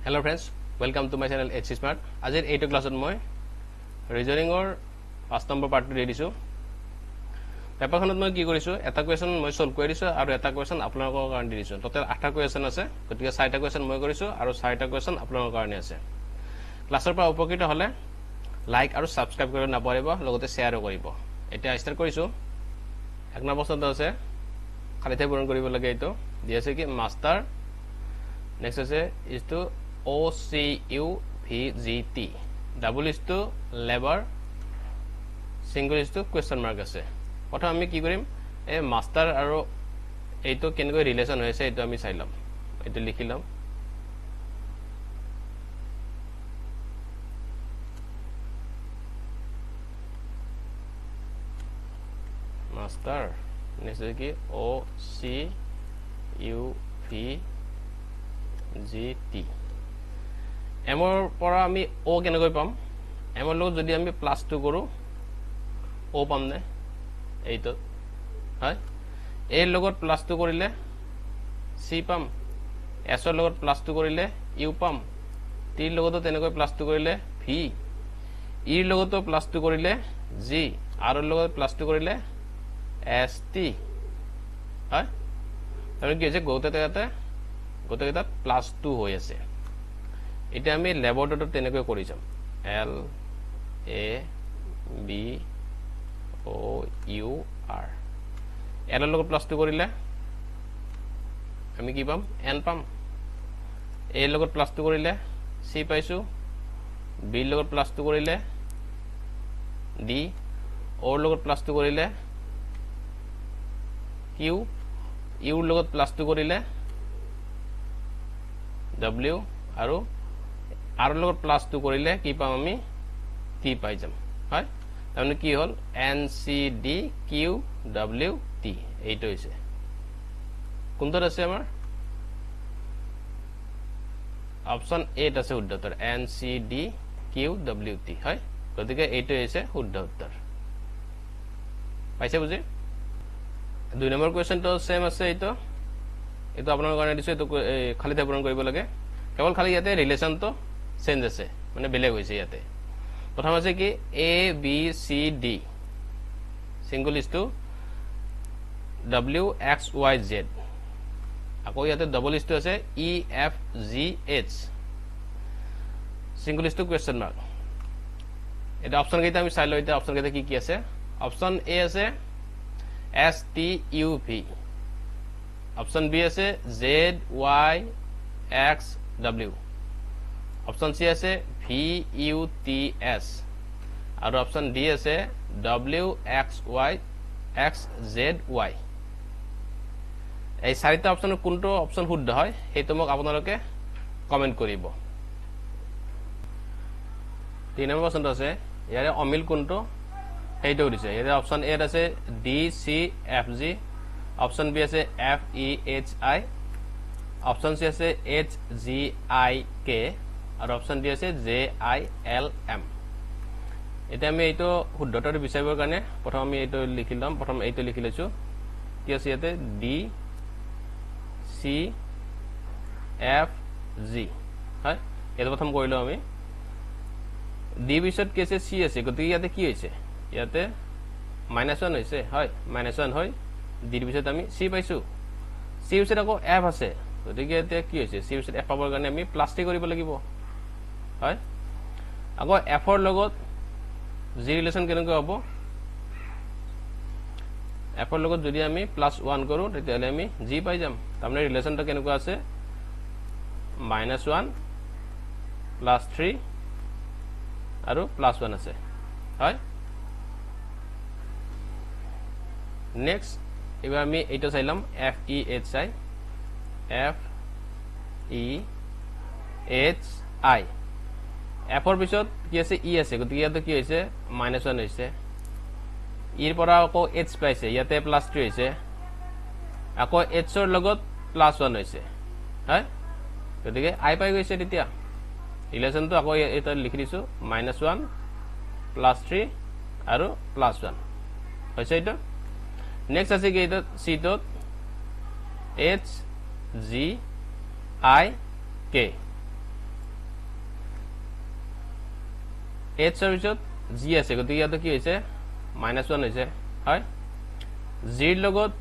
Hello friends, welcome to my channel HC Smart. Ajir 8 class moi reasoning or 5 number part to disu. Paper khanot moi ki korisu eta question moi solve korisu aru eta question apnalokor karone disu. Total 8 ta question ase. Gotike 6 ta question moi korisu aru 6 ta question apnalokor karone ase. Classor pa upokita hole like aru subscribe kori na paribo logote share koribo. Eta start korisu. Ek number question ase khali thai puron koribo lage eto. Diase ki master next ase is to OCUVGT. Double is to labor, single is to question mark আছে প্রথম আমি কি কৰিম এ master আৰু এইটো কেনেকৈ relation হৈছে এইটো আমি চাইলাম এইটো লিখিলাম মাস্টাৰ নেক্সট কি OCUVGT এমৰ পৰা আমি ও কেনেকৈ পাম এমৰ লগত যদি আমি +2 কৰো ও পাম নে এইটো হয় এৰ লগত +2 কৰিলে সি পাম এস ৰ লগত +2 কৰিলে ইউ পাম টি ৰ লগত তেনেকৈ +2 কৰিলে ভি ই ৰ লগত +2 কৰিলে জি আৰ ৰ লগত +2 কৰিলে এস টি হয় তাৰমানে কি হৈছে গোটেইটা +2 হৈ আছে এটা আমি ল্যাবৰেটৰীত তেনেকৈ কৰি যাম L A B O U R L ৰ লগত +2 কৰিলে আমি কি পাম N পাম A ৰ লগত +2 কৰিলে C পাইছো B ৰ লগত +2 কৰিলে D O ৰ লগত +2 কৰিলে Q U ৰ লগত +2 কৰিলে W আৰু আৰ লগত +2 কৰিলে কি পাম আমি টি পাই যাম হয় তাৰমানে কি হল NCD QWT এইটো হৈছে কোনটো আছে আমাৰ অপচন 8 আছে শুদ্ধ উত্তৰ NCD QWT হয় গতিকে এইটো হৈছে শুদ্ধ উত্তৰ পাইছে বুজি 2 নম্বৰ কোৱেশ্চনটো সেম আছে এইটো আপোনালোকৰ কাৰণে দিছো এইটো খালি ঠাই পূৰণ কৰিব লাগে কেৱল খালি ইয়াতে ৰিলেশনটো চেঞ্জ আছে মানে বেলেগ হৈছে ইয়াতে প্ৰথম আছে কি A B C D single is two W X Y Z আকৌ ইয়াতে ডাবল ইজ টু আছে E F G H single is two question mark এটা অপশন কেইটা আমি চাই লও এটা অপশন কেইটা কি আছে অপশন A আছে S T U V option B আছে Z Y X W option C আছে VUTS আৰু অপশন ডি আছে WXYXZY এই চাৰিটা অপশনৰ কোনটো অপশন শুদ্ধ হয় সেইটো মোক আপোনালোকে কমেন্ট কৰিব 3 নম্বৰ অপশনটো আছে ইয়াৰে অমিল কোনটো সেইটো দিছে ইয়াৰে অপশন এ আছে DCFG অপশন বি আছে FEHI অপশন সি আছে HGIK আর অপশন ডি আছে JILM এটা আমি এইটো শুদ্ধতাৰ বিচাৰিবৰ কাৰণে প্ৰথম আমি এইটো লিখিলাম প্ৰথম এইটো লিখি লৈছো কি আছে ইয়াতে ডি সি এফ জি হয় এটা প্ৰথম কৰিলো আমি ডি বিছত কি আছে সি আছে গতিকে ইয়াতে কি হৈছে ইয়াতে -1 হৈছে হয় -1 হয় ডি বিছত আমি সি পাইছো সি বিছত আকৌ এফ আছে গতিকে ইয়াতে কি হৈছে সি বিছত এফ পাবৰ কাৰণে আমি +3 কৰিব লাগিব হয় আকৌ f ৰ লগত g ৰিলেশন কেনেকৈ হ'ব f ৰ লগত যদি আমি +1 কৰো তেতিয়ালে আমি g পাই যাম তাৰমানে ৰিলেশনটো কেনেকৈ আছে -1 +3 আৰু +1 আছে হয় নেক্সট এবাৰ আমি এইটো চাইলাম FEHI FEHI এফৰ পিছত কি আছে ই আছে গতিকে ইয়াতে কি হৈছে -1 হৈছে ইৰ পৰা আকৌ h পাইছে ইয়াতে +3 হৈছে আকৌ h ৰ লগত +1 হৈছে হয় গতিকে i পাই গৈছে তেতিয়া ৰিলেশনটো আকৌ এটা লিখি দিছো -1 +3 আৰু +1 হৈছে এটা নেক্সট আছে কি এটা c ত HGIK h এর পিছত g আছে গতিকে ইয়াতে কি হৈছে -1 হৈছে হয় g এর লগত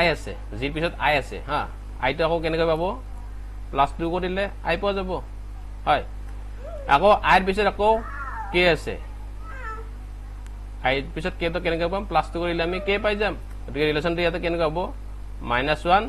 i আছে g এর পিছত i আছে হা i তো আকৌ কেনেকৈ পাবো +2 কৰিলে i পোৱা যাব হয় আকৌ i এর পিছত আকৌ k আছে i এর পিছত k তো কেনেকৈ পাম +2 কৰিলে আমি k পাই যাম গতিকে ৰিলেচনটো ইয়াতে কেনেকৈ হ'ব -1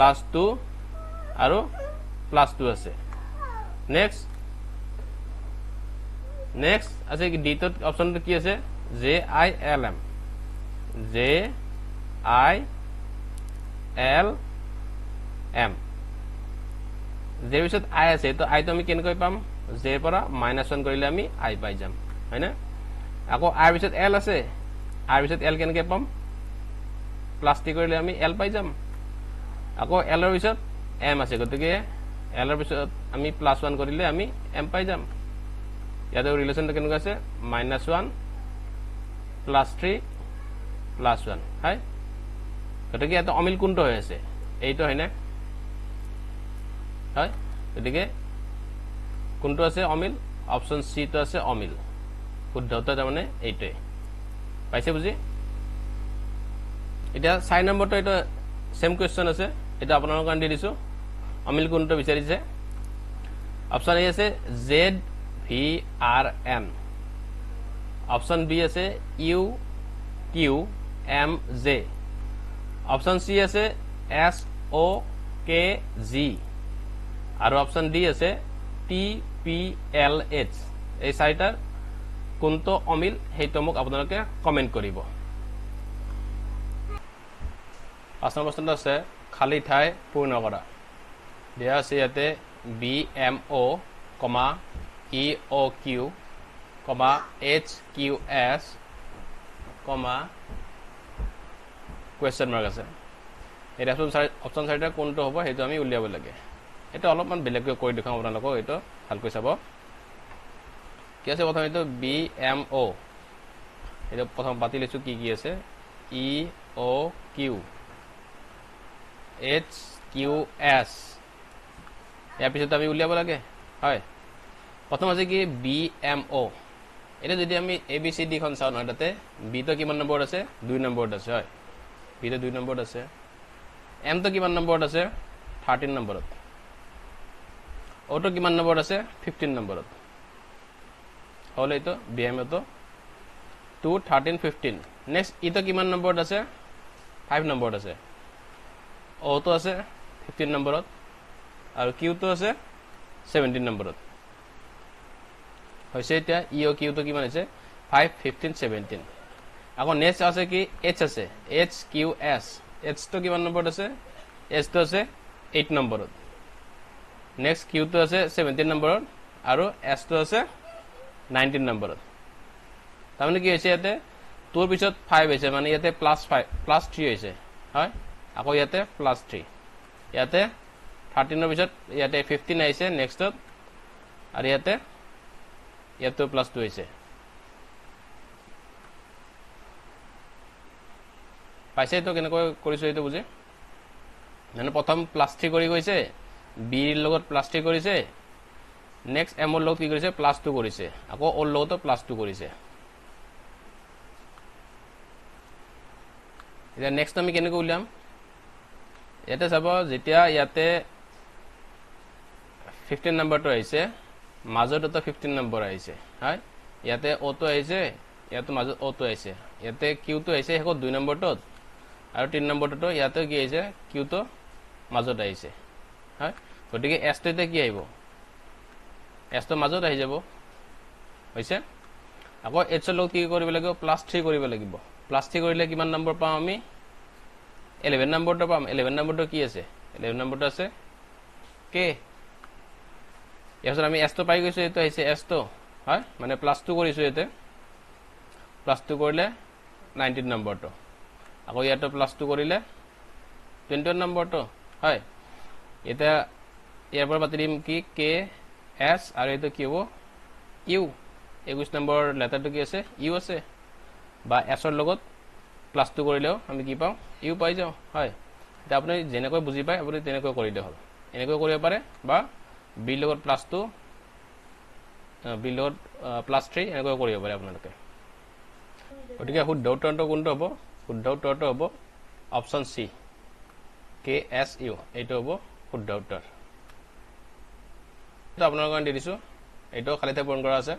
+2 আৰু +2 আছে নেক্সট আছে কি দ্বিতীয় অপশনটো কি আছে JILM JILM যে পিছত i আছে তো i তো আমি কেনেকৈ পাম j পৰা -1 কৰিলে আমি i পাই যাম হয় না আকৌ i পিছত l আছে i পিছত l কেনেকৈ পাম +t কৰিলে আমি l পাই যাম আকৌ l এৰ পিছত m আছে গতিকে l এৰ পিছত আমি +1 কৰিলে আমি m পাই যাম ইয়াতে ৰিলেচনটো কেনেকৈ আছে -1 +3 +1 হয় গতিকে এটা অমিল কোনটো হৈ আছে এইটো হয় না হয় গতিকে কোনটো আছে অমিল অপশন সি তো আছে অমিল শুদ্ধতা তাৰমানে এইটোই পাইছে বুজি এটা 6 নম্বৰটো এটা সেম কোৱেশ্চন আছে এটা আপোনালোকৰ কান দি দিছো অমিল কোনটো বিচাৰিছে অপশন এ আছে ZVRM অপশন বি আছে UQMJ অপশন সি আছে SOKG আৰু অপশন ডি আছে TPLH এই চাৰিটাৰ কোনটো অমিল সেইটো মোক আপোনালোকে কমেন্ট কৰিব পাঁচ নম্বৰ প্ৰশ্নটো আছে খালি ঠাই পূৰ্ণ কৰা দিয়া আছে ইয়াতে BMO, EOQ, HQS, question mark আছে এই অপশন চাৰিটা কোনটো হ'ব সেইটো আমি উলিয়াব লাগে এটা অলপমান বেলেগকৈ কৈ দেখাম আপোনালোকক এইটো ভালকৈ চাব কি আছে প্ৰথমে এইটো BMO এটা প্ৰথম পাতি লৈছো কি কি আছে EOQ HQS ইয়াৰ পিছত আমি উলিয়াব লাগে হয় প্ৰথম আছে কি BMO এটা যদি আমি ABCD খন চাও নহয় তাতে B তো কিমান নম্বৰ আছে 2 নম্বৰত আছে হয় B তো 2 নম্বৰত আছে M তো কিমান নম্বৰত আছে 13 নম্বৰত O তো কিমান নম্বৰত আছে 15 নম্বৰত হলে তো BMO তো 2 13 15 নেক্সট ই তো কিমান নম্বৰত আছে 5 নম্বৰত আছে O তো আছে 15 নম্বৰত আৰু Q তো আছে 17 নম্বৰত হৈছে এটা EOQ তো কিমান আছে 5 15 17 আকৌ নেক্সট আছে কি H আছে HQS H তো কিমান নম্বৰত আছে H তো আছে 8 নম্বৰত নেক্সট Q তো আছে 17 নম্বৰত আৰু S তো আছে 19 নম্বৰত তাৰমানে কি হৈছে ইয়াতে তোৰ পিছত 5 হৈছে মানে ইয়াতে +3 হৈছে হয় আকৌ ইয়াতে +3 ইয়াতে 13 ৰ পিছত ইয়াতে 15 আহিছে নেক্সটত আৰু ইয়াতে +2 হৈছে পাইছে তো কেনেকৈ কৰিছো এইটো বুজি মানে প্ৰথম +3 কৰি গৈছে B ৰ লগত +3 কৰিছে নেক্সট M ৰ লগত কি কৰিছে +2 কৰিছে আকৌ O ৰ লগতো +2 কৰিছে এতিয়া নেক্সট আমি কেনেকৈ উলিয়াম ইয়াতে চাব যেতিয়া ইয়াতে 15 নম্বৰটো আহিছে মাজত তো 15 নম্বৰ আহিছে হয় ইয়াতে O তো আহিছে ইয়াতে মাজত O তো আহিছে ইয়াতে Q তো আহিছে হেকো 2 নম্বৰটোত আৰু 3 নম্বৰটো ইয়াতে কি আহিছে Q তো মাজত আহিছে হয় গতিকে S তো তে কি আহিব S তো মাজত আহি যাব হৈছে আকৌ H ৰ লগত কি কৰিব লাগিব +3 কৰিব লাগিব +3 কৰিলে কিমান নম্বৰ পাম আমি 11 নম্বৰটো পাম 11 নম্বৰটো কি আছে 11 নম্বৰটো আছে K ইয়াৰ আমি S তো পাই গৈছো এটো হৈছে S তো হয় মানে +2 কৰিছো এতে +2 কৰিলে 19 নম্বৰটো আকৌ ইয়াতে +2 কৰিলে 20 নম্বৰটো হয় এটা ইয়াৰ পৰা পাতিম কি K S আৰু এটো কি হ'ব U 21 নম্বৰ লেটাৰটো কি আছে U আছে বা S ৰ লগত +2 কৰিলেও আমি কি পাওঁ U পাই যাও হয় এটা আপুনি যেনেকৈ বুজি পায় আপুনি তেনেকৈ কৰিলে হ'ল এনেকৈ কৰিব পাৰে বা B লগত +2 বিলোড +3 এনেকৈ কৰিব পাৰে আপোনালোকে গতিকে শুদ্ধ উত্তৰটো কোনটো হ'ব শুদ্ধ উত্তৰটো হ'ব অপচন সি KSU এইটো হ'ব শুদ্ধ উত্তৰ তো আপোনালোকৰ কাৰণে দি দিছো এইটো খালি ঠাই পূৰণ কৰা আছে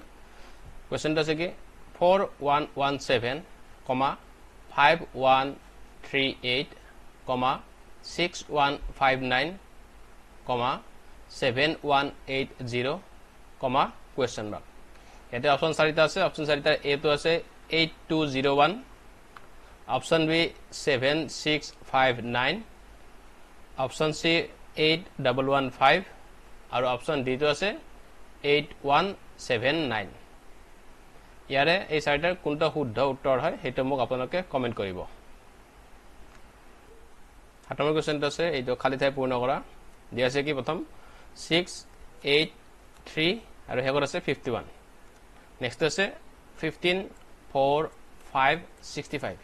কোৱেশ্চনটো আছে কি 4117, 5138, 6159, 7180, question mark. ইয়াতে অপশন 4টা আছে অপশন 4টাৰ এ তো আছে 8201 অপশন বি 7659 অপশন সি 8115 আৰু অপশন ডি তো আছে 8179 ইয়াৰে এই চাৰিটাৰ কোনটা শুদ্ধ উত্তৰ হয় হেতু মোক আপোনালোকে কমেন্ট কৰিব 7 নম্বৰ কোৱেশ্চনটো আছে এইটো খালি ঠাই পূৰ্ণ কৰা দিয়া আছে কি প্ৰথম 683 আৰু হেগৰ আছে 51 নেক্সট আছে 15 4 5 65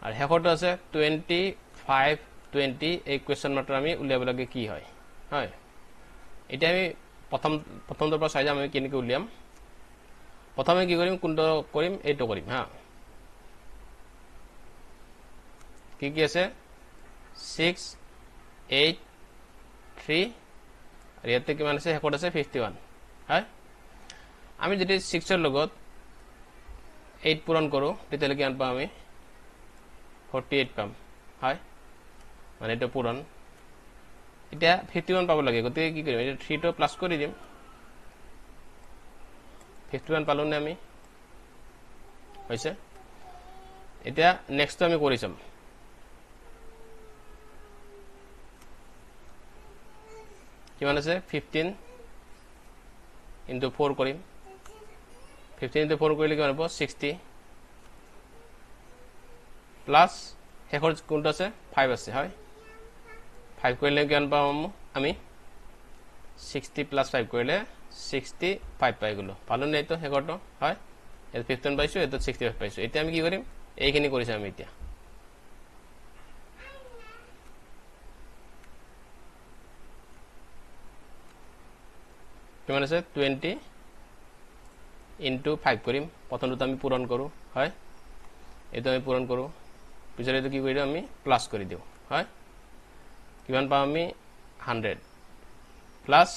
আৰু হেগৰটো আছে 25 20 এই কোৱেশ্চন মাত্ৰ আমি উলিয়াব লাগে কি হয় হয় এটা আমি প্ৰথমৰ পৰা চাই যাম আমি কেনেকৈ উলিয়াম প্ৰথমে কি কৰিম কোনটো কৰিম এইটো কৰিম হা কি আছে 6 8 3 আৰু ইয়াতে কিমান আছে হেকত আছে 51 হয় আমি যদি 6 এৰ লগত 8 পূৰণ কৰো তেতিয়ালে কিমান পাম আমি 48 পাম হয় মানে এটা পূৰণ এটা 51 পাব লাগে গতে কি কৰিম এটা 3 টো প্লাস কৰি দিম 51 পালো না আমি হৈছে এটা নেক্সট আমি কৰিছম কিমান আছে 15 into 4 কৰিম 15 into 4 কৰিলে কিমান হ'ব 60 প্লাস হেকৰ কোনটো আছে 5 আছে হয় 5 কৰিলে কিমান পাম আমি 60 plus 5 কৰিলে 65 পাই গলো পালো নাই তো হেকৰটো হয় এত 15 পাইছো এত 65 পাইছো এতিয়া আমি কি কৰিম এইখিনি কৰিছে আমি এতিয়া কিমান আছে 20 into 5 কৰিম প্ৰথমটো আমি পূৰণ কৰো হয় এটা আমি পূৰণ কৰো পিছৰে তো কি কৰিম আমি প্লাস কৰি দিও হয় কিমান পাম আমি 100 প্লাস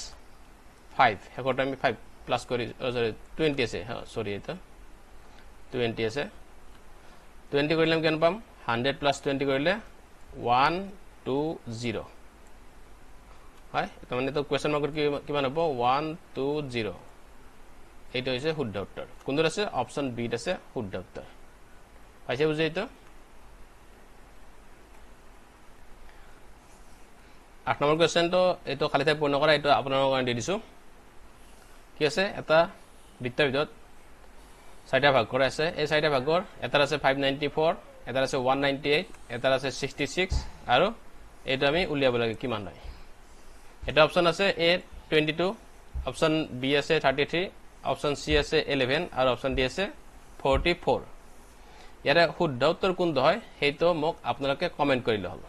5 হেকৰটো আমি 5 প্লাস কৰি সৰি 20 আছে সৰি এটা 20 আছে 20 কৰিলে কিমান পাম 100 plus 20 কৰিলে 120 হয় তো মানে তো কোৱেশ্চন মাৰ্কৰ কিমান হ'ব 120 এইটো হৈছে শুদ্ধ উত্তৰ কোনটো আছে অপচন বি আছে শুদ্ধ উত্তৰ পাইছে বুজি এইটো 8 নম্বৰ কোৱেশ্চনটো এইটো খালি ঠাই পূৰ্ণ কৰা এইটো আপোনালোকৰ কাৰণে দি দিছো কি আছে এটা বৃত্তৰ ভিতৰত চাৰিটা ভাগ কৰা আছে এই চাৰিটা ভাগৰ এটাৰ আছে 594 এটাৰ আছে 198 এটাৰ আছে 66 আৰু এইটো আমি উলিয়াব লাগে কিমান হয় এটা অপচন আছে এ 22 অপচন বি আছে 33 অপচন সি আছে 11 আৰু অপচন ডি আছে 44 ইয়াৰে শুদ্ধ উত্তৰ কোনটো হয় হেইটো মোক আপোনালোকে কমেন্ট কৰিলে হ'ল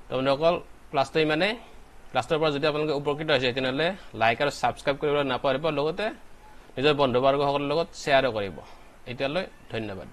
তোমালোকৰ ক্লাছটো মানে ক্লাছৰ পৰা যদি আপোনালোকে উপকৃত হৈছে তেনলে লাইক আৰু সাবস্ক্ৰাইব কৰিবলৈ নাপাহৰিব লগতে নিজৰ বন্ধু বৰ্গসকলৰ লগত শ্বেয়াৰ কৰিব এতিয়ালৈ ধন্যবাদ